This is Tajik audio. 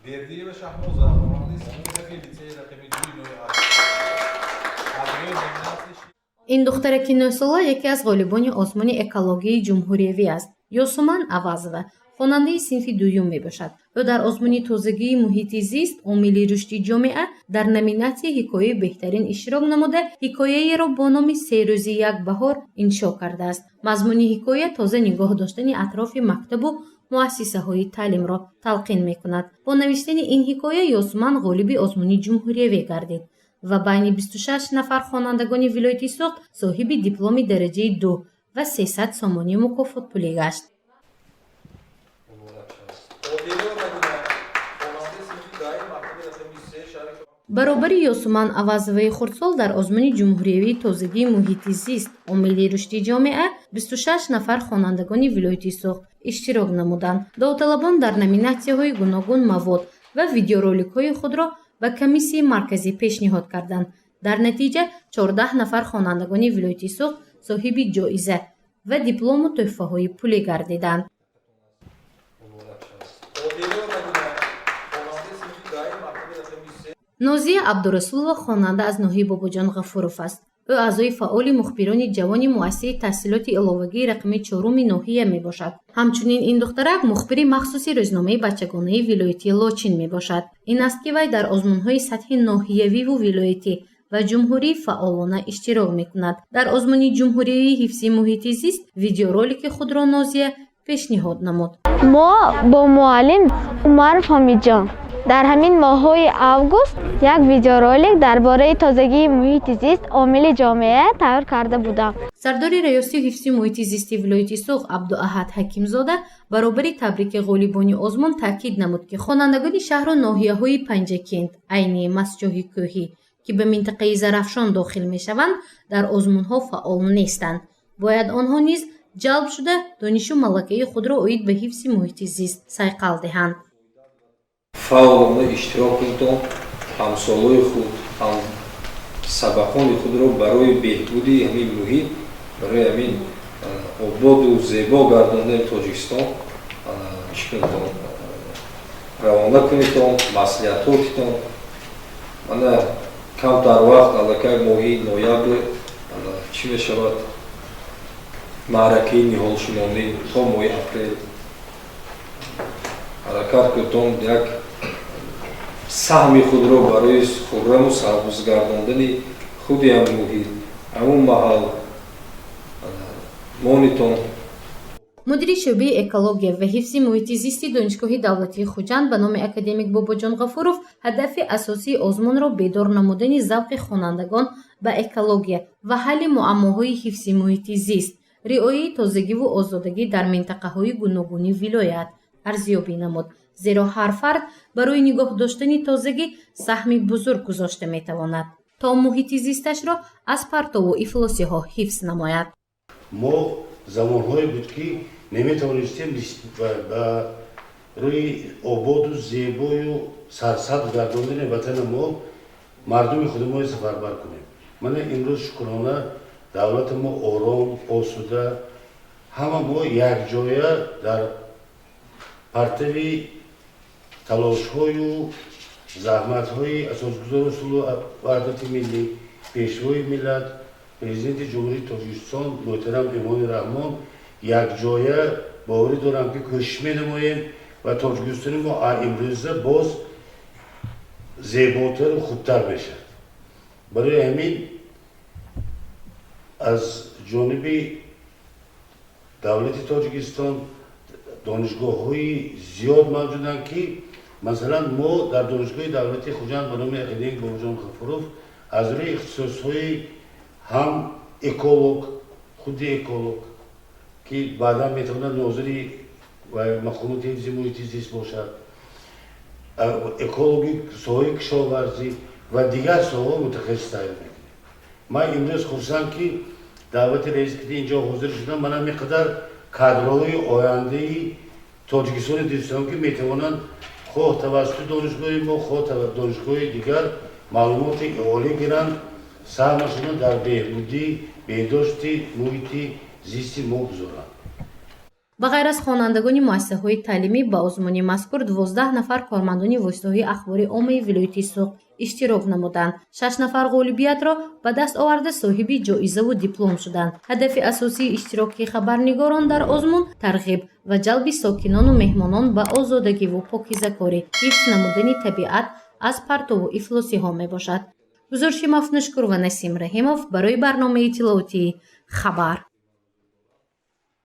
Verdiye ve Şahmoza, Orhanlı İsmail'deki liseye rakimi Cuyno ин духтараки 9 сола яке аз ғолибони осмони экологияи ҷумҳуриявӣ аст. Ёсуман Авазова хонандаи синфи дуюм мебошад. ӯ дар озмуни тозагии муҳити зист омили рушди ҷомеа дар номинатсияи ҳикояи беҳтарин иштирок намуда ҳикояеро бо номи «Серӯзи як баҳор» иншо кардааст. мазмуни ҳикоя тоза нигоҳ доштани атрофи мактабу муассисаҳои таълимро талқин мекунад. бо навиштани ин ҳикоя Ёсуман ғолиби озмуни ҷумҳуриявӣ гардид ва байни 26 нафар хонандагони вилояти Суғд соҳиби дипломи дараҷаи 2 ва 300 сомонии мукофотпулӣ гашт. баробари Ёсуман Авазоваи хурдсол дар озмуни ҷумҳуриявии тозагии муҳити зист омили рушди ҷомеа 26 нафар хонандагони вилояти Суғд иштирок намуданд. Довталабон дар номинатсияҳои гуногун мавод ва видеороликҳои худро ба комиссияи марказӣ пешниҳод карданд. дар натиҷа 14 нафар хонандагони вилояти Суғд соҳиби ҷоиза ва диплому тӯҳфаҳои пулӣ гардиданд. нозия Абдурасулова хонанда аз ноҳияи Бобоҷон Ғафуров аст. ӯ аъзои фаъоли мухбирони ҷавони муассисаи таҳсилоти иловагии рақами 4-уми ноҳия мебошад. ҳамчунин ин духтарак мухбири махсуси рӯзномаи бачагонаи вилоятии Лочин мебошад. ин аст ки вай дар озмунҳои сатҳи ноҳиявиву вилоятӣ ва ҷумҳурӣ фаъолона иштирок мекунад. дар озмуни ҷумҳуриявии ҳифзи муҳити зист видеоролики худро нозия пешниҳод намуд. мо бо муаллим Умаров Ҳомидҷон дар ҳамин моҳҳои август як видеоролик дар бораи тозагии муҳити зист омили ҷомеа тайёр карда будам. сардори раёсии ҳифзи муҳити зисти вилояти Суғд Абдуаҳад Ҳакимзода баробари табрики ғолибони озмун таъкид намуд, ки хонандагони шаҳру ноҳияҳои Панҷакент, айни Масҷоҳи Кӯҳӣ, ки ба минтақаи Зарафшон дохил мешаванд, дар озмунҳо фаъол нестанд. бояд онҳо низ ҷалб шуда донишу малакаи худро оид ба ҳифзи муҳити зист сайқал диҳанд. фаъолона иштирок кунтон ҳамсолои худ ҳам сабақони худро барои беҳбуди ҳамин муҳит, барои ҳамин ободу зебо гардондани Тоҷикистон чикунтон равона кунитон маслиҳатотитон. мана камтар вақт аллакай моҳи ноябр чӣ мешавад маъракаи ниҳолшумонӣ то моҳи апрел ҳаракат кунтон як саҳми худро барои хурраму сарбузгардондани худи ҳам муҳит ҳамун маҳал монитон. мудири шӯъбаи экология ва ҳифзи муҳити зисти донишгоҳи давлатии Хуҷанд ба номи академик Бобоҷон Ғафуров ҳадафи асосии озмунро бедор намудани завқи хонандагон ба экология ва ҳалли муаммоҳои ҳифзи муҳити зист, риояи тозагиву озодагӣ дар минтақаҳои гуногуни вилоят арзёбӣ намуд, зеро ҳар фард барои нигоҳ доштани тозагӣ саҳми бузург гузошта метавонад, то муҳити зисташро аз партову ифлосиҳо ҳифз намояд. мо замонҳое буд ки наметавонистем ба рӯи ободу зебою сарсабз гардондани ватани мо мардуми худаморо сафарбар кунем. мана имрӯз шукрона давлати мо ором осуда ҳама мо якҷоя дар партави талошҳою заҳматҳои асосгузори сулҳу ваҳдати миллӣ пешвои миллат президенти ҷумҳурии Тоҷикистон муҳтарам Эмони Раҳмон якҷоя боварӣ дорам ки кӯшиш менамоем ва Тоҷикистони мо имрӯза боз зеботару хубтар мешавад. барои ҳамин аз ҷониби давлати Тоҷикистон донишгоҳҳои зиёд мавҷуданд ки масалан мо дар донишгоҳи давлати Хуҷанд ба номи академик Бобоҷон Ғафуров аз рӯи ихтисосҳои ҳам эколог худи эколог ки баъдан метавонад нозири мақомоти ҳифзи муҳити зист бошад, экологи соҳаи кишоварзӣ ва дигар соҳаҳо мутахассис таъин мекунем. ман имрӯз хурсанд ки даъвати раис ки инҷо ҳозир шудам ман ҳаминқадар кадрҳои ояндаи Тоҷикистони дӯстон ки метавонанд хоҳ тавассути донишгоҳи мо хоҳ донишгоҳи дигар маълумоти олӣ гиранд саҳмашонро дар беҳбудӣ беҳдошти муҳити зисти мо гузоранд. ба ғайр аз хонандагони муассисаҳои таълимӣ ба озмуни мазкур 12 нафар кормандони воситаҳои ахбори оммаи вилояти Суғ иштирок намуданд. 6 нафар ғолибиятро ба даст оварда соҳиби ҷоизаву диплом шуданд. ҳадафи асосии иштироки хабарнигорон дар озмун тарғиб ва ҷалби сокинону меҳмонон ба озодагиву покизакорӣ, ҳифз намудани табиат аз партову ифлосиҳо мебошад. гузориши Мафнушкур ва Насим Раҳимов барои барномаи иттилоотии Хабар.